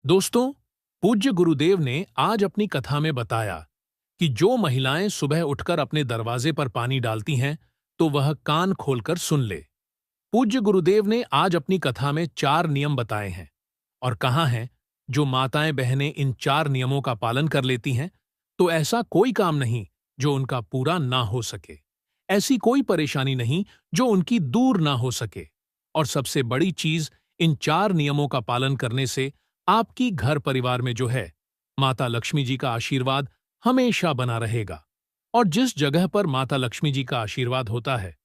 दोस्तों, पूज्य गुरुदेव ने आज अपनी कथा में बताया कि जो महिलाएं सुबह उठकर अपने दरवाजे पर पानी डालती हैं, तो वह कान खोलकर सुन ले। पूज्य गुरुदेव ने आज अपनी कथा में 4 नियम बताए हैं और कहा है, जो माताएं बहनें इन 4 नियमों का पालन कर लेती हैं, तो ऐसा कोई काम नहीं जो उनका पूरा ना हो सके। ऐसी कोई परेशानी नहीं जो उनकी दूर ना हो सके। और सबसे बड़ी चीज, इन 4 नियमों का पालन करने से आपकी घर परिवार में जो है, माता लक्ष्मी जी का आशीर्वाद हमेशा बना रहेगा। और जिस जगह पर माता लक्ष्मी जी का आशीर्वाद होता है,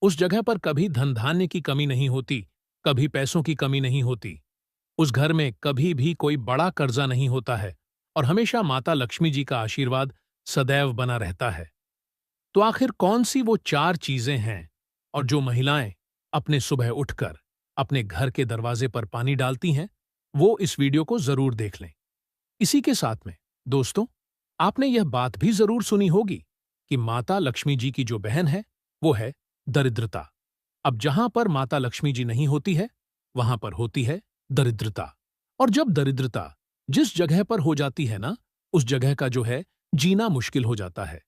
उस जगह पर कभी धन धान्य की कमी नहीं होती, कभी पैसों की कमी नहीं होती। उस घर में कभी भी कोई बड़ा कर्जा नहीं होता है और हमेशा माता लक्ष्मी जी का आशीर्वाद सदैव बना रहता है। तो आखिर कौन सी वो 4 चीजें हैं और जो महिलाएं अपने सुबह उठकर अपने घर के दरवाजे पर पानी डालती हैं, वो इस वीडियो को जरूर देख लें। इसी के साथ में दोस्तों, आपने यह बात भी जरूर सुनी होगी कि माता लक्ष्मी जी की जो बहन है, वो है दरिद्रता। अब जहां पर माता लक्ष्मी जी नहीं होती है, वहां पर होती है दरिद्रता। और जब दरिद्रता जिस जगह पर हो जाती है ना, उस जगह का जो है जीना मुश्किल हो जाता है।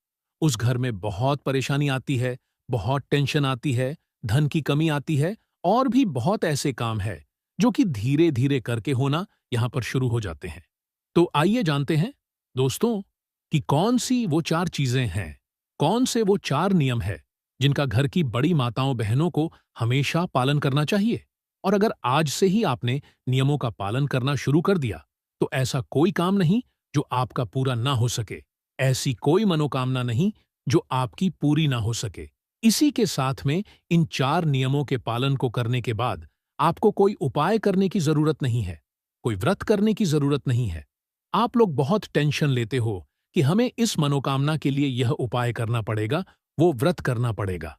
उस घर में बहुत परेशानी आती है, बहुत टेंशन आती है, धन की कमी आती है और भी बहुत ऐसे काम है जो कि धीरे धीरे करके होना यहां पर शुरू हो जाते हैं। तो आइए जानते हैं दोस्तों कि कौन सी वो 4 चीजें हैं, कौन से वो 4 नियम है जिनका घर की बड़ी माताओं बहनों को हमेशा पालन करना चाहिए। और अगर आज से ही आपने नियमों का पालन करना शुरू कर दिया, तो ऐसा कोई काम नहीं जो आपका पूरा ना हो सके, ऐसी कोई मनोकामना नहीं जो आपकी पूरी ना हो सके। इसी के साथ में इन 4 नियमों के पालन को करने के बाद आपको कोई उपाय करने की जरूरत नहीं है, कोई व्रत करने की जरूरत नहीं है। आप लोग बहुत टेंशन लेते हो कि हमें इस मनोकामना के लिए यह उपाय करना पड़ेगा, वो व्रत करना पड़ेगा।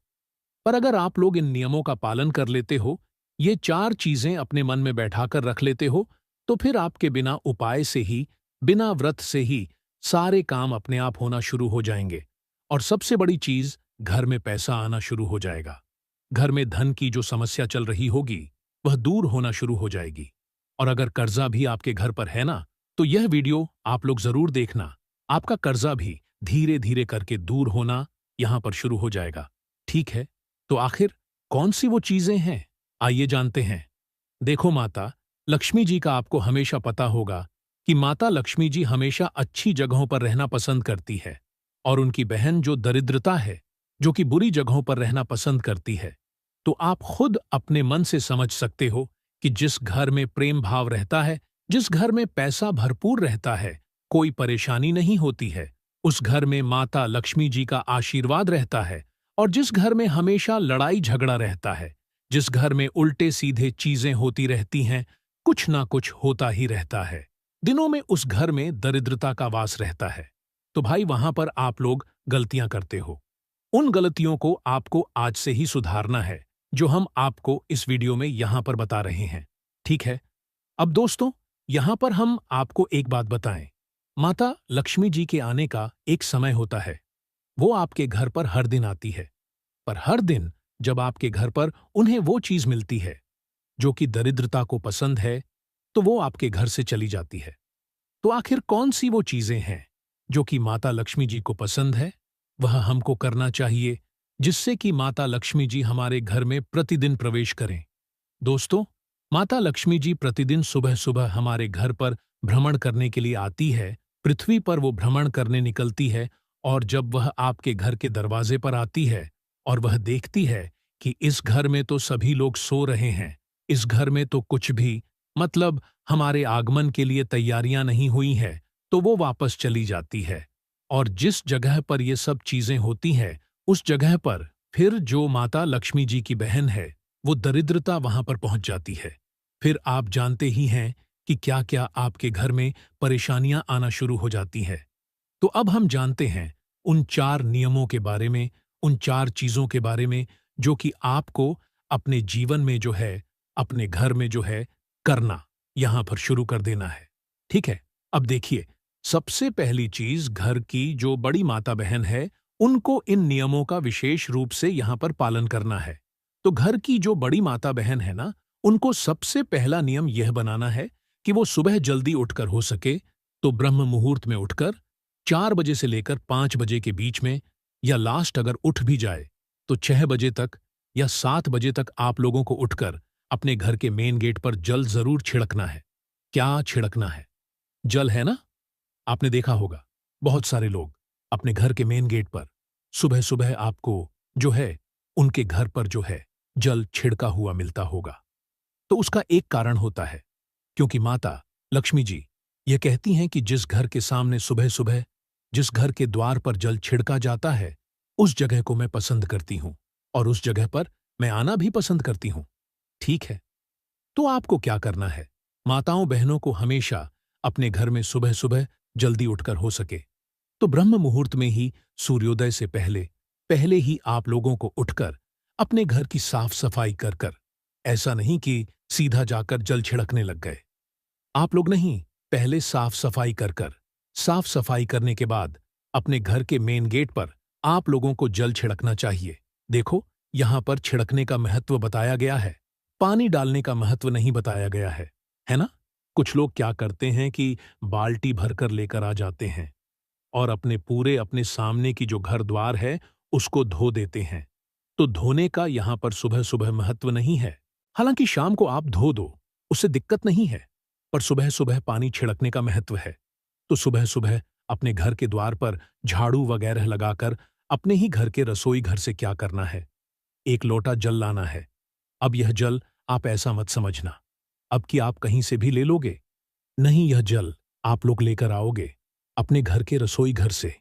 पर अगर आप लोग इन नियमों का पालन कर लेते हो, ये 4 चीजें अपने मन में बैठाकर रख लेते हो, तो फिर आपके बिना उपाय से ही, बिना व्रत से ही सारे काम अपने आप होना शुरू हो जाएंगे। और सबसे बड़ी चीज, घर में पैसा आना शुरू हो जाएगा। घर में धन की जो समस्या चल रही होगी, वह दूर होना शुरू हो जाएगी। और अगर कर्जा भी आपके घर पर है ना, तो यह वीडियो आप लोग जरूर देखना। आपका कर्जा भी धीरे धीरे करके दूर होना यहां पर शुरू हो जाएगा। ठीक है, तो आखिर कौन सी वो चीजें हैं, आइए जानते हैं। देखो, माता लक्ष्मी जी का आपको हमेशा पता होगा कि माता लक्ष्मी जी हमेशा अच्छी जगहों पर रहना पसंद करती है। और उनकी बहन जो दरिद्रता है, जो कि बुरी जगहों पर रहना पसंद करती है। तो आप खुद अपने मन से समझ सकते हो कि जिस घर में प्रेम भाव रहता है, जिस घर में पैसा भरपूर रहता है, कोई परेशानी नहीं होती है, उस घर में माता लक्ष्मी जी का आशीर्वाद रहता है। और जिस घर में हमेशा लड़ाई झगड़ा रहता है, जिस घर में उल्टे सीधे चीजें होती रहती हैं, कुछ ना कुछ होता ही रहता है, दिनों में उस घर में दरिद्रता का वास रहता है। तो भाई, वहां पर आप लोग गलतियां करते हो। उन गलतियों को आपको आज से ही सुधारना है, जो हम आपको इस वीडियो में यहां पर बता रहे हैं। ठीक है, अब दोस्तों, यहां पर हम आपको एक बात बताएं। माता लक्ष्मी जी के आने का एक समय होता है। वो आपके घर पर हर दिन आती है। पर हर दिन जब आपके घर पर उन्हें वो चीज मिलती है जो कि दरिद्रता को पसंद है, तो वो आपके घर से चली जाती है। तो आखिर कौन सी वो चीजें हैं जो कि माता लक्ष्मी जी को पसंद है, वह हमको करना चाहिए, जिससे कि माता लक्ष्मी जी हमारे घर में प्रतिदिन प्रवेश करें। दोस्तों, माता लक्ष्मी जी प्रतिदिन सुबह सुबह हमारे घर पर भ्रमण करने के लिए आती है। पृथ्वी पर वो भ्रमण करने निकलती है। और जब वह आपके घर के दरवाजे पर आती है और वह देखती है कि इस घर में तो सभी लोग सो रहे हैं, इस घर में तो कुछ भी, मतलब हमारे आगमन के लिए तैयारियां नहीं हुई है, तो वो वापस चली जाती है। और जिस जगह पर ये सब चीजें होती हैं, उस जगह पर फिर जो माता लक्ष्मी जी की बहन है, वो दरिद्रता वहां पर पहुंच जाती है। फिर आप जानते ही हैं कि क्या क्या आपके घर में परेशानियां आना शुरू हो जाती हैं। तो अब हम जानते हैं उन 4 नियमों के बारे में, उन 4 चीजों के बारे में, जो कि आपको अपने जीवन में जो है, अपने घर में जो है, करना यहां पर शुरू कर देना है। ठीक है, अब देखिए, सबसे पहली चीज, घर की जो बड़ी माता बहन है, उनको इन नियमों का विशेष रूप से यहां पर पालन करना है। तो घर की जो बड़ी माता बहन है ना, उनको सबसे पहला नियम यह बनाना है कि वो सुबह जल्दी उठकर हो सके तो ब्रह्म मुहूर्त में उठकर 4 बजे से लेकर 5 बजे के बीच में, या लास्ट अगर उठ भी जाए तो 6 बजे तक या 7 बजे तक आप लोगों को उठकर अपने घर के मेन गेट पर जल जरूर छिड़कना है। क्या छिड़कना है? जल, है ना? आपने देखा होगा बहुत सारे लोग अपने घर के मेन गेट पर सुबह सुबह आपको जो है उनके घर पर जो है जल छिड़का हुआ मिलता होगा। तो उसका एक कारण होता है, क्योंकि माता लक्ष्मी जी ये कहती हैं कि जिस घर के सामने सुबह सुबह, जिस घर के द्वार पर जल छिड़का जाता है, उस जगह को मैं पसंद करती हूं और उस जगह पर मैं आना भी पसंद करती हूं। ठीक है, तो आपको क्या करना है? माताओं बहनों को हमेशा अपने घर में सुबह सुबह जल्दी उठकर हो सके तो ब्रह्म मुहूर्त में ही, सूर्योदय से पहले पहले ही आप लोगों को उठकर अपने घर की साफ सफाई कर कर, ऐसा नहीं कि सीधा जाकर जल छिड़कने लग गए। आप लोग नहीं, पहले साफ सफाई कर कर, साफ सफाई करने के बाद अपने घर के मेन गेट पर आप लोगों को जल छिड़कना चाहिए। देखो, यहां पर छिड़कने का महत्व बताया गया है, पानी डालने का महत्व नहीं बताया गया है ना? कुछ लोग क्या करते हैं कि बाल्टी भरकर लेकर आ जाते हैं और अपने सामने की जो घर द्वार है उसको धो देते हैं। तो धोने का यहां पर सुबह सुबह महत्व नहीं है। हालांकि शाम को आप धो दो, उससे दिक्कत नहीं है, पर सुबह सुबह पानी छिड़कने का महत्व है। तो सुबह सुबह अपने घर के द्वार पर झाड़ू वगैरह लगाकर अपने ही घर के रसोई घर से क्या करना है, एक लोटा जल लाना है। अब यह जल आप ऐसा मत समझना अब कि आप कहीं से भी ले लोगे, नहीं, यह जल आप लोग लेकर आओगे अपने घर के रसोई घर से।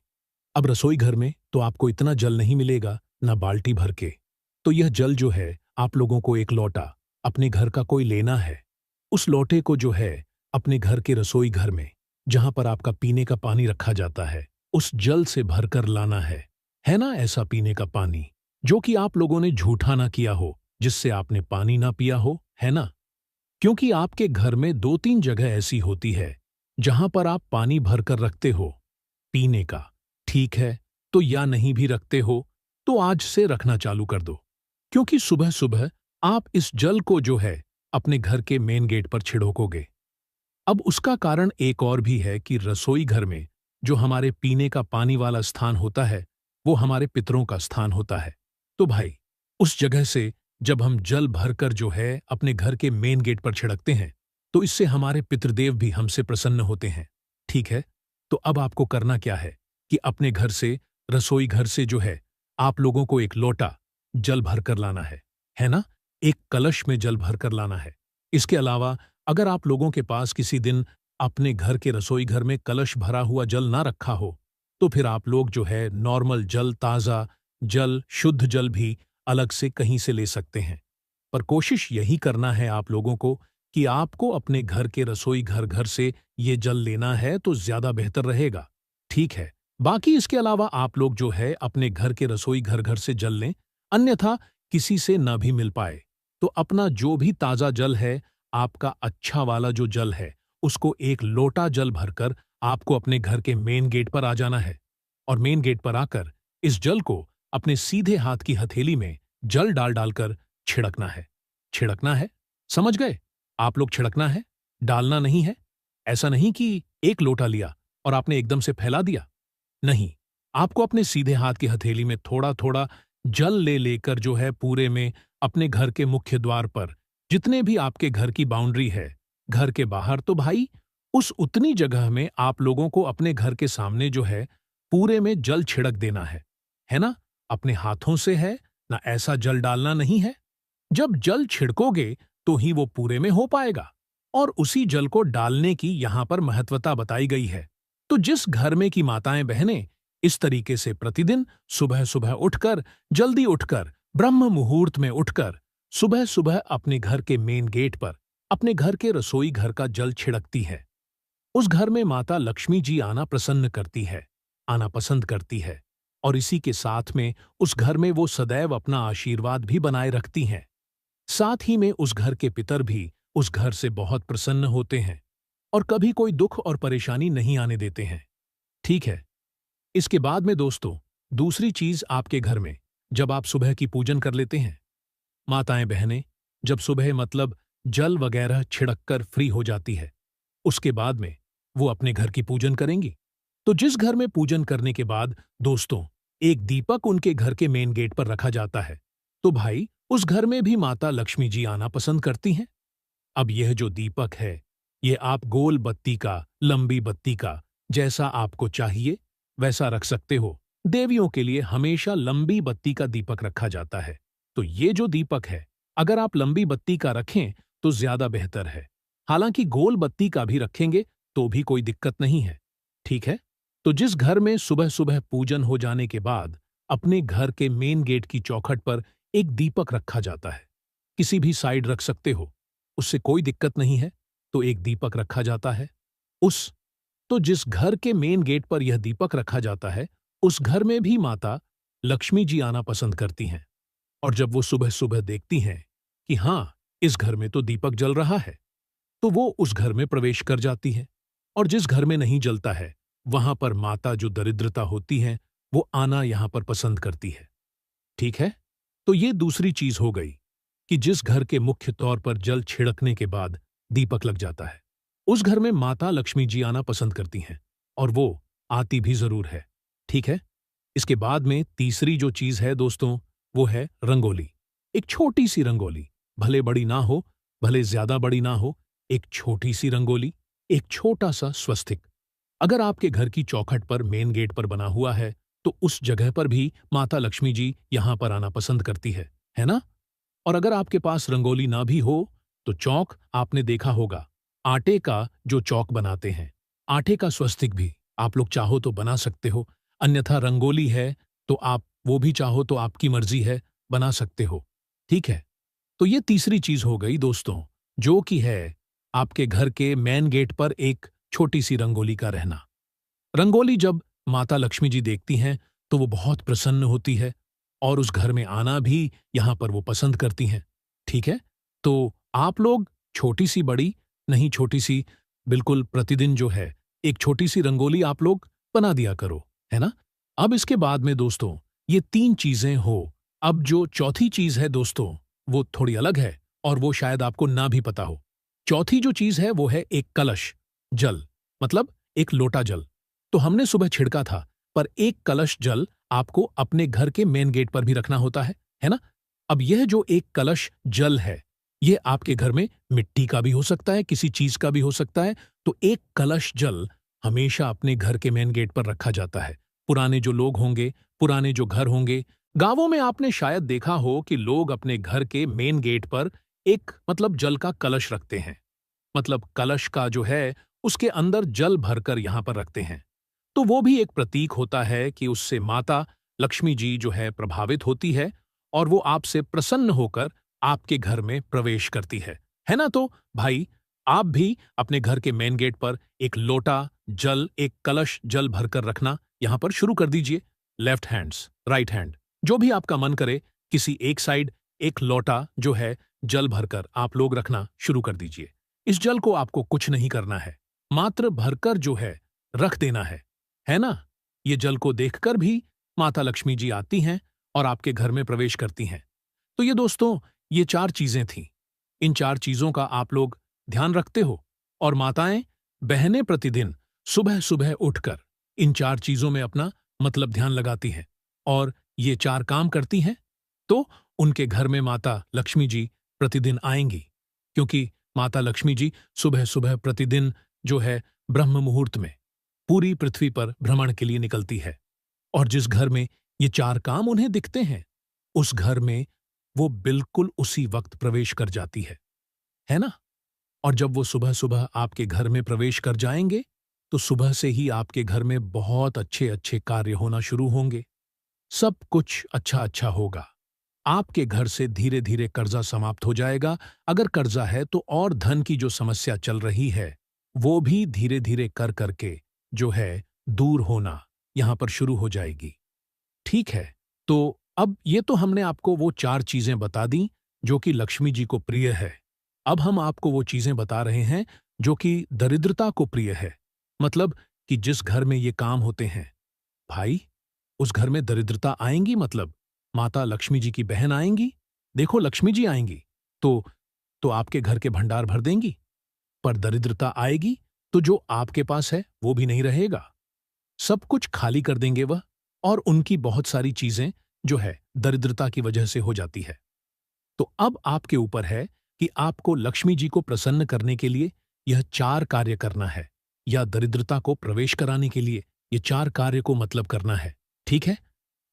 अब रसोई घर में तो आपको इतना जल नहीं मिलेगा ना बाल्टी भर के, तो यह जल जो है आप लोगों को एक लोटा अपने घर का कोई लेना है। उस लोटे को जो है अपने घर के रसोई घर में, जहां पर आपका पीने का पानी रखा जाता है, उस जल से भरकर लाना है ना? ऐसा पीने का पानी जो कि आप लोगों ने झूठा ना किया हो, जिससे आपने पानी ना पिया हो, है ना? क्योंकि आपके घर में 2-3 जगह ऐसी होती है जहां पर आप पानी भरकर रखते हो पीने का। ठीक है, तो या नहीं भी रखते हो तो आज से रखना चालू कर दो, क्योंकि सुबह सुबह आप इस जल को जो है अपने घर के मेन गेट पर छिड़कोगे। अब उसका कारण एक और भी है कि रसोई घर में जो हमारे पीने का पानी वाला स्थान होता है वो हमारे पितरों का स्थान होता है। तो भाई, उस जगह से जब हम जल भरकर जो है अपने घर के मेन गेट पर छिड़कते हैं तो इससे हमारे पितृदेव भी हमसे प्रसन्न होते हैं। ठीक है, तो अब आपको करना क्या है कि अपने घर से, रसोई घर से जो है आप लोगों को एक लोटा जल भरकर लाना है ना? एक कलश में जल भरकर लाना है। इसके अलावा अगर आप लोगों के पास किसी दिन अपने घर के रसोई घर में कलश भरा हुआ जल ना रखा हो तो फिर आप लोग जो है नॉर्मल जल, ताज़ा जल, शुद्ध जल भी अलग से कहीं से ले सकते हैं। पर कोशिश यही करना है आप लोगों को कि आपको अपने घर के रसोई घर से ये जल लेना है तो ज्यादा बेहतर रहेगा। ठीक है, बाकी इसके अलावा आप लोग जो है अपने घर के रसोई घर से जल लें, अन्यथा किसी से न भी मिल पाए तो अपना जो भी ताज़ा जल है, आपका अच्छा वाला जो जल है, उसको एक लोटा जल भरकर आपको अपने घर के मेन गेट पर आ जाना है और मेन गेट पर आकर इस जल को अपने सीधे हाथ की हथेली में जल डाल डालकर छिड़कना है। छिड़कना है, समझ गए? आप लोग छिड़कना है, डालना नहीं है। ऐसा नहीं कि एक लोटा लिया और आपने एकदम से फैला दिया। नहीं, आपको अपने सीधे हाथ की हथेली में थोड़ा थोड़ा जल ले लेकर जो है पूरे में अपने घर के मुख्य द्वार पर, जितने भी आपके घर की बाउंड्री है, घर के बाहर, तो भाई उस उतनी जगह में आप लोगों को अपने घर के सामने जो है पूरे में जल छिड़क देना है ना? अपने हाथों से है ना, ऐसा जल डालना नहीं है। जब जल छिड़कोगे तो ही वो पूरे में हो पाएगा और उसी जल को डालने की यहां पर महत्वता बताई गई है। तो जिस घर में की माताएं बहनें इस तरीके से प्रतिदिन सुबह सुबह उठकर, जल्दी उठकर, ब्रह्म मुहूर्त में उठकर सुबह सुबह अपने घर के मेन गेट पर अपने घर के रसोई घर का जल छिड़कती है, उस घर में माता लक्ष्मी जी आना प्रसन्न करती है, आना पसंद करती है और इसी के साथ में उस घर में वो सदैव अपना आशीर्वाद भी बनाए रखती हैं। साथ ही में उस घर के पितर भी उस घर से बहुत प्रसन्न होते हैं और कभी कोई दुख और परेशानी नहीं आने देते हैं। ठीक है, इसके बाद में दोस्तों, दूसरी चीज आपके घर में जब आप सुबह की पूजन कर लेते हैं, माताएं बहनें जब सुबह मतलब जल वगैरह छिड़क कर फ्री हो जाती है उसके बाद में वो अपने घर की पूजन करेंगी। तो जिस घर में पूजन करने के बाद दोस्तों एक दीपक उनके घर के मेन गेट पर रखा जाता है, तो भाई उस घर में भी माता लक्ष्मी जी आना पसंद करती हैं। अब यह जो दीपक है, ये आप गोल बत्ती का, लंबी बत्ती का, जैसा आपको चाहिए वैसा रख सकते हो। देवियों के लिए हमेशा लंबी बत्ती का दीपक रखा जाता है। तो ये जो दीपक है, अगर आप लंबी बत्ती का रखें तो ज्यादा बेहतर है। हालांकि गोल बत्ती का भी रखेंगे तो भी कोई दिक्कत नहीं है। ठीक है? तो जिस घर में सुबह सुबह पूजन हो जाने के बाद अपने घर के मेन गेट की चौखट पर एक दीपक रखा जाता है, किसी भी साइड रख सकते हो, उससे कोई दिक्कत नहीं है। तो एक दीपक रखा जाता है। उस तो जिस घर के मेन गेट पर यह दीपक रखा जाता है, उस घर में भी माता लक्ष्मी जी आना पसंद करती हैं। और जब वो सुबह सुबह देखती हैं कि हाँ, इस घर में तो दीपक जल रहा है, तो वो उस घर में प्रवेश कर जाती है। और जिस घर में नहीं जलता है, वहां पर माता जो दरिद्रता होती है, वो आना यहां पर पसंद करती है। ठीक है? तो ये दूसरी चीज हो गई कि जिस घर के मुख्य तौर पर जल छिड़कने के बाद दीपक लग जाता है, उस घर में माता लक्ष्मी जी आना पसंद करती हैं और वो आती भी जरूर है। ठीक है? इसके बाद में तीसरी जो चीज है दोस्तों, वो है रंगोली। एक छोटी सी रंगोली, भले बड़ी ना हो, भले ज्यादा बड़ी ना हो, एक छोटी सी रंगोली, एक छोटा सा स्वस्तिक। अगर आपके घर की चौखट पर मेन गेट पर बना हुआ है, तो उस जगह पर भी माता लक्ष्मी जी यहां पर आना पसंद करती है ना? और अगर आपके पास रंगोली ना भी हो, तो चौक आपने देखा होगा, आटे का जो चौक बनाते हैं, आटे का स्वस्तिक भी आप लोग चाहो तो बना सकते हो। अन्यथा रंगोली है तो आप वो भी चाहो तो आपकी मर्जी है, बना सकते हो। ठीक है? तो ये तीसरी चीज हो गई दोस्तों, जो कि है आपके घर के मेन गेट पर एक छोटी सी रंगोली का रहना। रंगोली जब माता लक्ष्मी जी देखती हैं तो वो बहुत प्रसन्न होती है और उस घर में आना भी यहां पर वो पसंद करती हैं। ठीक है? तो आप लोग छोटी सी बड़ी, नहीं छोटी सी, बिल्कुल प्रतिदिन जो है एक छोटी सी रंगोली आप लोग बना दिया करो, है ना? अब इसके बाद में दोस्तों ये तीन चीजें हो। अब जो चौथी चीज है दोस्तों, वो थोड़ी अलग है और वो शायद आपको ना भी पता हो। चौथी जो चीज है वो है एक कलश जल, मतलब एक लोटा जल। तो हमने सुबह छिड़का था, पर एक कलश जल आपको अपने घर के मेन गेट पर भी रखना होता है ना? अब यह जो एक कलश जल है, यह आपके घर में मिट्टी का भी हो सकता है, किसी चीज का भी हो सकता है। तो एक कलश जल हमेशा अपने घर के मेन गेट पर रखा जाता है। पुराने जो लोग होंगे, पुराने जो घर होंगे, गांवों में आपने शायद देखा हो कि लोग अपने घर के मेन गेट पर एक मतलब जल का कलश रखते हैं। मतलब कलश का जो है उसके अंदर जल भरकर यहां पर रखते हैं। तो वो भी एक प्रतीक होता है कि उससे माता लक्ष्मी जी जो है प्रभावित होती है और वो आपसे प्रसन्न होकर आपके घर में प्रवेश करती है ना? तो भाई आप भी अपने घर के मेन गेट पर एक लोटा जल, एक कलश जल भरकर रखना यहां पर शुरू कर दीजिए। लेफ्ट हैंड्स, राइट हैंड, जो भी आपका मन करे, किसी एक साइड एक लोटा जो है जल भरकर आप लोग रखना शुरू कर दीजिए। इस जल को आपको कुछ नहीं करना है, मात्र भरकर जो है रख देना है ना? ये जल को देखकर भी माता लक्ष्मी जी आती हैं और आपके घर में प्रवेश करती हैं। तो ये दोस्तों ये चार चीजें थीं। इन चार चीजों का आप लोग ध्यान रखते हो और माताएं, बहनें प्रतिदिन सुबह सुबह उठकर इन चार चीजों में अपना मतलब ध्यान लगाती हैं और ये चार काम करती हैं, तो उनके घर में माता लक्ष्मी जी प्रतिदिन आएंगी। क्योंकि माता लक्ष्मी जी सुबह सुबह प्रतिदिन जो है ब्रह्म मुहूर्त में पूरी पृथ्वी पर भ्रमण के लिए निकलती है और जिस घर में ये चार काम उन्हें दिखते हैं, उस घर में वो बिल्कुल उसी वक्त प्रवेश कर जाती है ना? और जब वो सुबह सुबह आपके घर में प्रवेश कर जाएंगे, तो सुबह से ही आपके घर में बहुत अच्छे अच्छे कार्य होना शुरू होंगे। सब कुछ अच्छा अच्छा होगा। आपके घर से धीरे धीरे कर्जा समाप्त हो जाएगा। अगर कर्जा है तो और धन की जो समस्या चल रही है, वो भी धीरे धीरे कर करके जो है दूर होना यहां पर शुरू हो जाएगी। ठीक है? तो अब ये तो हमने आपको वो चार चीजें बता दी जो कि लक्ष्मी जी को प्रिय है। अब हम आपको वो चीजें बता रहे हैं जो कि दरिद्रता को प्रिय है। मतलब कि जिस घर में ये काम होते हैं, भाई उस घर में दरिद्रता आएंगी, मतलब माता लक्ष्मी जी की बहन आएंगी। देखो लक्ष्मी जी आएंगी तो आपके घर के भंडार भर देंगी। पर दरिद्रता आएगी तो जो आपके पास है वो भी नहीं रहेगा। सब कुछ खाली कर देंगे वह, और उनकी बहुत सारी चीजें जो है दरिद्रता की वजह से हो जाती है। तो अब आपके ऊपर है कि आपको लक्ष्मी जी को प्रसन्न करने के लिए यह 4 कार्य करना है, या दरिद्रता को प्रवेश कराने के लिए ये 4 कार्य को मतलब करना है। ठीक है?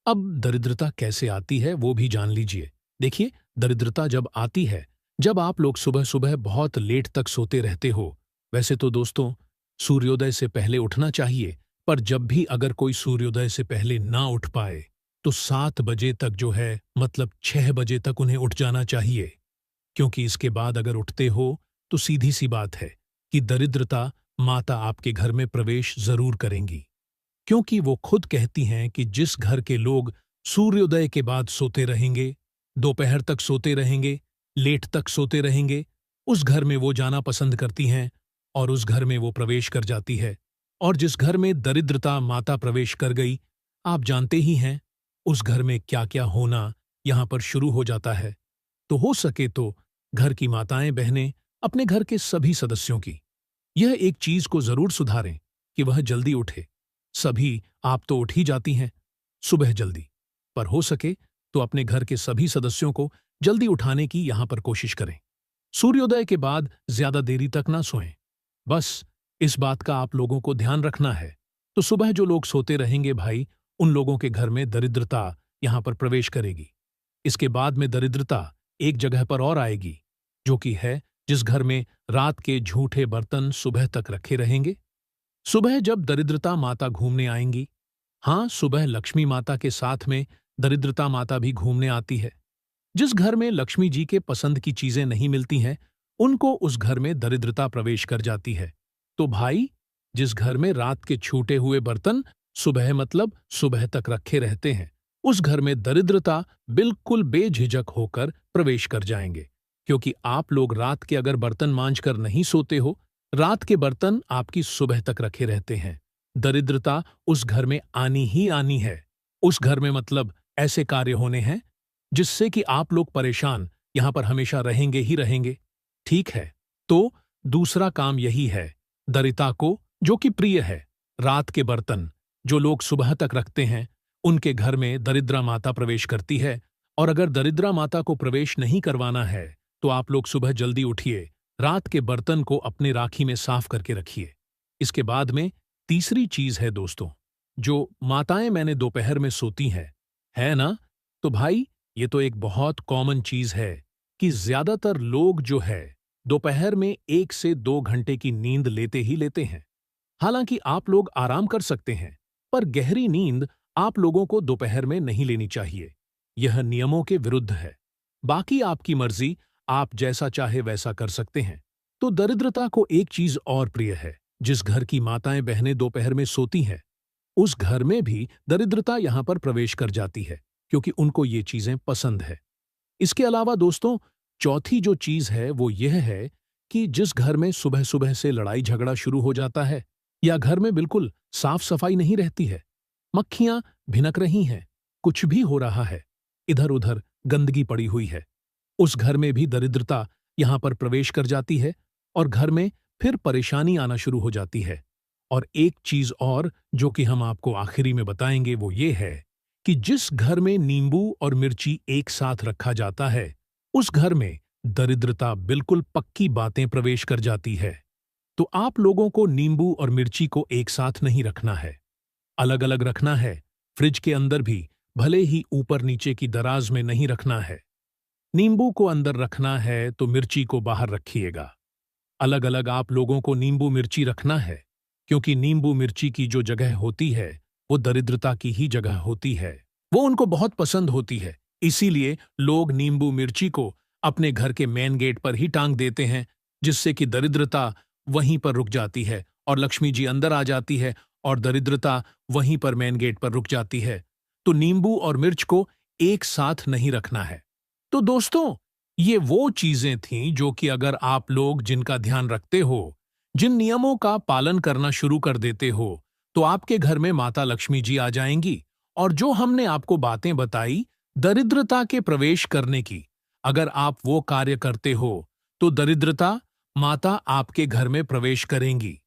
अब दरिद्रता कैसे आती है वो भी जान लीजिए। देखिए, दरिद्रता जब आती है, जब आप लोग सुबह-सुबह बहुत लेट तक सोते रहते हो। वैसे तो दोस्तों, सूर्योदय से पहले उठना चाहिए, पर जब भी अगर कोई सूर्योदय से पहले ना उठ पाए, तो 7 बजे तक जो है, मतलब 6 बजे तक उन्हें उठ जाना चाहिए। क्योंकि इसके बाद अगर उठते हो, तो सीधी-सी बात है कि दरिद्रता माता आपके घर में प्रवेश जरूर करेंगी। क्योंकि वो खुद कहती हैं कि जिस घर के लोग सूर्योदय के बाद सोते रहेंगे, दोपहर तक सोते रहेंगे, लेट तक सोते रहेंगे, उस घर में वो जाना पसंद करती हैं और उस घर में वो प्रवेश कर जाती है। और जिस घर में दरिद्रता माता प्रवेश कर गई, आप जानते ही हैं उस घर में क्या-क्या होना यहाँ पर शुरू हो जाता है। तो हो सके तो घर की माताएं बहनें अपने घर के सभी सदस्यों की यह एक चीज को जरूर सुधारें कि वह जल्दी उठे। सभी आप तो उठ ही जाती हैं सुबह जल्दी, पर हो सके तो अपने घर के सभी सदस्यों को जल्दी उठाने की यहां पर कोशिश करें। सूर्योदय के बाद ज्यादा देरी तक ना सोएं। बस इस बात का आप लोगों को ध्यान रखना है। तो सुबह जो लोग सोते रहेंगे भाई, उन लोगों के घर में दरिद्रता यहां पर प्रवेश करेगी। इसके बाद में दरिद्रता एक जगह पर और आएगी, जो कि है जिस घर में रात के झूठे बर्तन सुबह तक रखे रहेंगे। सुबह जब दरिद्रता माता घूमने आएंगी, हाँ, सुबह लक्ष्मी माता के साथ में दरिद्रता माता भी घूमने आती है। जिस घर में लक्ष्मी जी के पसंद की चीजें नहीं मिलती हैं, उनको उस घर में दरिद्रता प्रवेश कर जाती है। तो भाई, जिस घर में रात के छूटे हुए बर्तन सुबह मतलब सुबह तक रखे रहते हैं, उस घर में दरिद्रता बिल्कुल बेझिझक होकर प्रवेश कर जाएंगे। क्योंकि आप लोग रात के अगर बर्तन मांझ कर नहीं सोते हो, रात के बर्तन आपकी सुबह तक रखे रहते हैं, दरिद्रता उस घर में आनी ही आनी है। उस घर में मतलब ऐसे कार्य होने हैं जिससे कि आप लोग परेशान यहां पर हमेशा रहेंगे ही रहेंगे। ठीक है? तो दूसरा काम यही है, दरिद्रता को जो कि प्रिय है, रात के बर्तन जो लोग सुबह तक रखते हैं, उनके घर में दरिद्रा माता प्रवेश करती है। और अगर दरिद्रा माता को प्रवेश नहीं करवाना है, तो आप लोग सुबह जल्दी उठिए, रात के बर्तन को अपने राखी में साफ करके रखिए। इसके बाद में तीसरी चीज है दोस्तों, जो माताएं मैंने दोपहर में सोती हैं, है ना? तो भाई, ये तो एक बहुत कॉमन चीज है कि ज्यादातर लोग जो है दोपहर में 1 से 2 घंटे की नींद लेते ही लेते हैं। हालांकि आप लोग आराम कर सकते हैं, पर गहरी नींद आप लोगों को दोपहर में नहीं लेनी चाहिए। यह नियमों के विरुद्ध है। बाकी आपकी मर्जी, आप जैसा चाहे वैसा कर सकते हैं। तो दरिद्रता को एक चीज और प्रिय है, जिस घर की माताएं बहनें दोपहर में सोती हैं, उस घर में भी दरिद्रता यहां पर प्रवेश कर जाती है, क्योंकि उनको ये चीजें पसंद है। इसके अलावा दोस्तों, चौथी जो चीज है वो यह है कि जिस घर में सुबह सुबह से लड़ाई झगड़ा शुरू हो जाता है, या घर में बिल्कुल साफ सफाई नहीं रहती है, मक्खियां भिनक रही हैं, कुछ भी हो रहा है, इधर उधर गंदगी पड़ी हुई है, उस घर में भी दरिद्रता यहां पर प्रवेश कर जाती है और घर में फिर परेशानी आना शुरू हो जाती है। और एक चीज और जो कि हम आपको आखिरी में बताएंगे वो ये है कि जिस घर में नींबू और मिर्ची एक साथ रखा जाता है, उस घर में दरिद्रता बिल्कुल पक्की बातें प्रवेश कर जाती है। तो आप लोगों को नींबू और मिर्ची को एक साथ नहीं रखना है, अलग अलग रखना है। फ्रिज के अंदर भी भले ही ऊपर नीचे की दराज में नहीं रखना है। नींबू को अंदर रखना है तो मिर्ची को बाहर रखिएगा। अलग अलग आप लोगों को नींबू मिर्ची रखना है, क्योंकि नींबू मिर्ची की जो जगह होती है वो दरिद्रता की ही जगह होती है, वो उनको बहुत पसंद होती है। इसीलिए लोग नींबू मिर्ची को अपने घर के मेन गेट पर ही टांग देते हैं, जिससे कि दरिद्रता वहीं पर रुक जाती है और लक्ष्मी जी अंदर आ जाती है, और दरिद्रता वहीं पर मेन गेट पर रुक जाती है। तो नींबू और मिर्च को एक साथ नहीं रखना है। तो दोस्तों, ये वो चीजें थीं जो कि अगर आप लोग जिनका ध्यान रखते हो, जिन नियमों का पालन करना शुरू कर देते हो, तो आपके घर में माता लक्ष्मी जी आ जाएंगी। और जो हमने आपको बातें बताई दरिद्रता के प्रवेश करने की, अगर आप वो कार्य करते हो, तो दरिद्रता माता आपके घर में प्रवेश करेंगी।